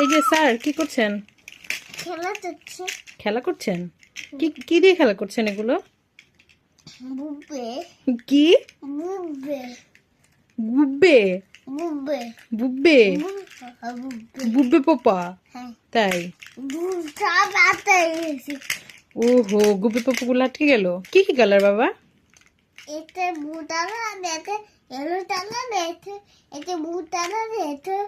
এই যে স্যার কি করছেন? খেলা করছে। খেলা করছেন? কি কি দিয়ে খেলা করছেন এগুলো? বুবে কি? বুবে বুব্বে? বুবে বুব্বে? বুবে বুব্বে পোপা? হ্যাঁ তাই? বুটা বাতে গেছে। ওহো, গুব্বে পোপাগুলো আটকে গেল। কি কি কালার বাবা? এতে বুটালা দেখে এলো টালা দেখে এতে বুটালা দেখে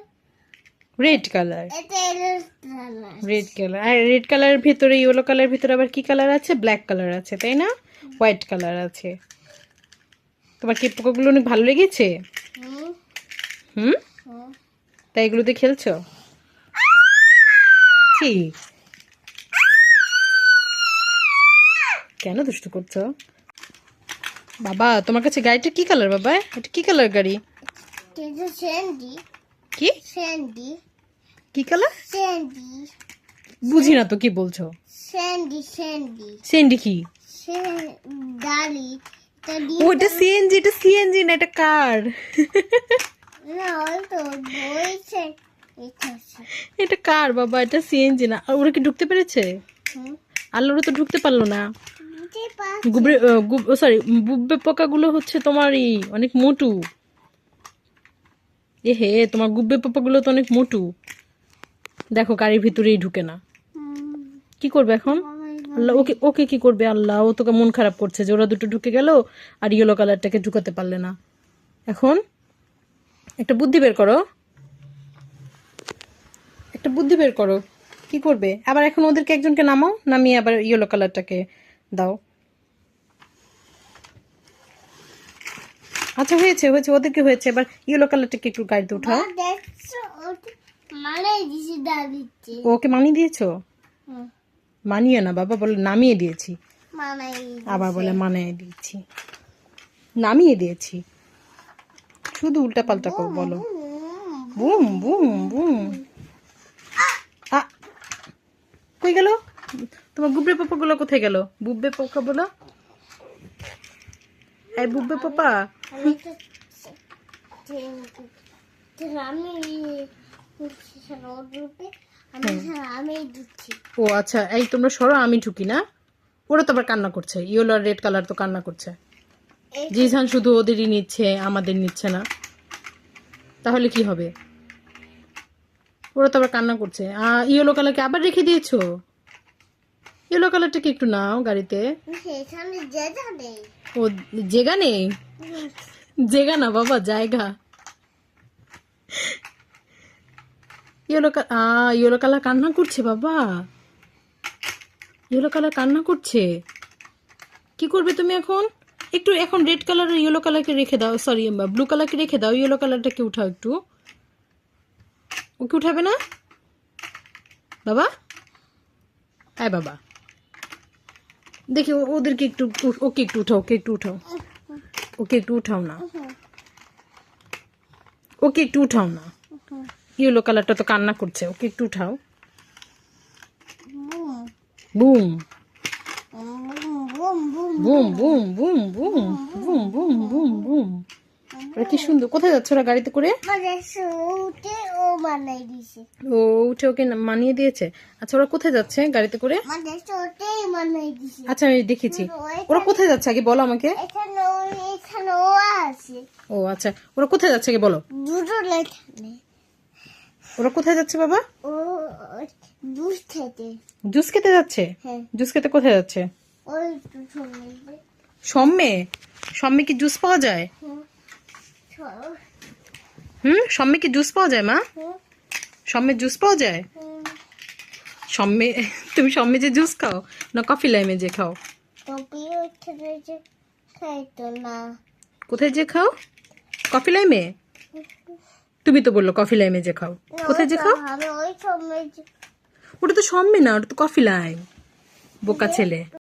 রেড কালার। এতে এলো টালা রেড কালার। আর রেড কালারের ভিতরে ইয়েলো কালারের ভিতরে আবার কি কালার আছে? ব্ল্যাক কালার আছে, তাই না? হোয়াইট কালার আছে। তোমার কি পোকাগুলো অনেক ভালো লেগেছে? হুম হুম, হুম তাই এগুলোতে খেলছো? কি কেন দুষ্টু করছো বাবা? তোমার কাছে গাড়িটা কি কালার বাবা? এটা কি কালার গাড়ি? কিন্তু স্যান্ডি কি স্যান্ডি কি কালার? স্যান্ডি বুঝি না তো কি বলছো। স্যান্ডি স্যান্ডি সেন্ডি কি? ডালি ওইটা সিএনজি। এটা সিএনজি না, এটা কার। না ওই তো বইছে এটা এটা কার বাবা? এটা সিএনজি না। আর ওরা কি ঢুকতে পেরেছে? হুম আল্লাহ, ওরা তো ঢুকতে পারলো না। বুঝতে পার গুবরে সরি, বুব্বে পোকাগুলো হচ্ছে তোমারই অনেক মোটু। এ হে, তোমার গুব্বে পোকাগুলো তো অনেক মোটু। দেখো গাড়ির ভিতরেই ঢুকে না। কি করবে এখন? আল্লাহ, ওকে ওকে কি করবে? আল্লাহ, ও তোকে মন খারাপ করছে যে ওরা দুটো ঢুকে গেল আর ইয়েলো কালারটাকে ঢুকাতে পারলে না। এখন একটা বুদ্ধি বের করো, একটা বুদ্ধি বের করো। কি করবে আবার? এখন ওদেরকে একজনকে নামাও, নামিয়ে আবার ইয়েলো কালারটাকে দাও। আচ্ছা, হয়েছে হয়েছে, ওদেরকে হয়েছে। এবার ইয়েলো কালারটাকে একটু গাড়িতে উঠাও। দেখছো মানে দিছি ডালিতে ওকে মানিয়ে দিয়েছো? মানিয়ে না বাবা, বলে নামিয়ে দিয়েছি। মানে আবার বলে মানিয়ে দিয়েছি। নামিয়ে দিয়েছি। শুধু উল্টা পাল্টা বলো। Boom boom boom. আ, কই গেল তোমার গুবরে পোপাগুলো? কোথায় গেল বুববে পোকা বলো? এই বুববে পোপা। আমি আমি দিচ্ছি ও আচ্ছা, এই তোমরা সরো, আমি ঢুকি না। ওরা তো আবার কান্না করছে। ইয়েলো আর রেড কালার তো কান্না করছে। জিজান শুধু ওদেরই নিচ্ছে, আমাদের নিচ্ছে না। তাহলে কি হবে? ওরা তো আবার কান্না করছে। ইয়েলো কালারকে আবার রেখে দিয়েছো? ইয়েলো কালারটাকে একটু নাও গাড়িতে। সেখানে জায়গা নেই ও, জেগা নেই? জেগা না বাবা, জায়গা। ইয়েলো কালার কান্না করছে বাবা। ইয়েলো কালার কান্না করছে। কি করবে তুমি এখন? একটু এখন রেড কালার আর ইয়েলো কালারকে রেখে দাও, সরি ব্লু কালারকে রেখে দাও, ইয়েলো কালারটাকে উঠাও একটু। ওকে উঠাবে না বাবা? হ্যাঁ বাবা, দেখি ওদেরকে একটু, ওকে একটু উঠাও, ওকে একটু উঠাও, ওকে একটু উঠাও না, ওকে একটু উঠাও না। ইয়েলো কালারটা তো কান্না করছে, ওকে একটু উঠাও। Boom boom boom boom boom boom boom boom boom. ওরা কি সুন্দর। কোথায় যাচ্ছে ওরা গাড়িতে করে? ও বানাই দিছে ও উঠে ওকে মানিয়ে দিয়েছে। আচ্ছা, ওরা কোথায় যাচ্ছে গাড়িতে করে? বানাই দিছে আচ্ছা, আমি দেখেছি। ওরা কোথায় যাচ্ছে আগে বলো আমাকে। এখানে ও আছে ও আচ্ছা, ওরা কোথায় যাচ্ছে আগে বলো। দুটো লেখানে ওরা কোথায় যাচ্ছে বাবা? ও জুস খেতে জুস খেতে যাচ্ছে? হ্যাঁ জুস খেতে কোথায় যাচ্ছে? ওই তো শুনবে সম্মে? সম্মে কি জুস পাওয়া যায়? সম্মে কি জুস পাওয়া যায় মা? সম্মে জুস পাওয়া যায়? সম্মে, তুমি সম্মে যে জুস খাও না কফি লাইমে যে খাও? খাইতো না কোথায় যে খাও? কফি লাইমে? তুমি তো বললো কফি লাইমে যে খাও। কোথায় যে খাও? আমি ওই সময় ওটা তো সম্মে না, ওটা তো কফি লাইম। বোকা ছেলে।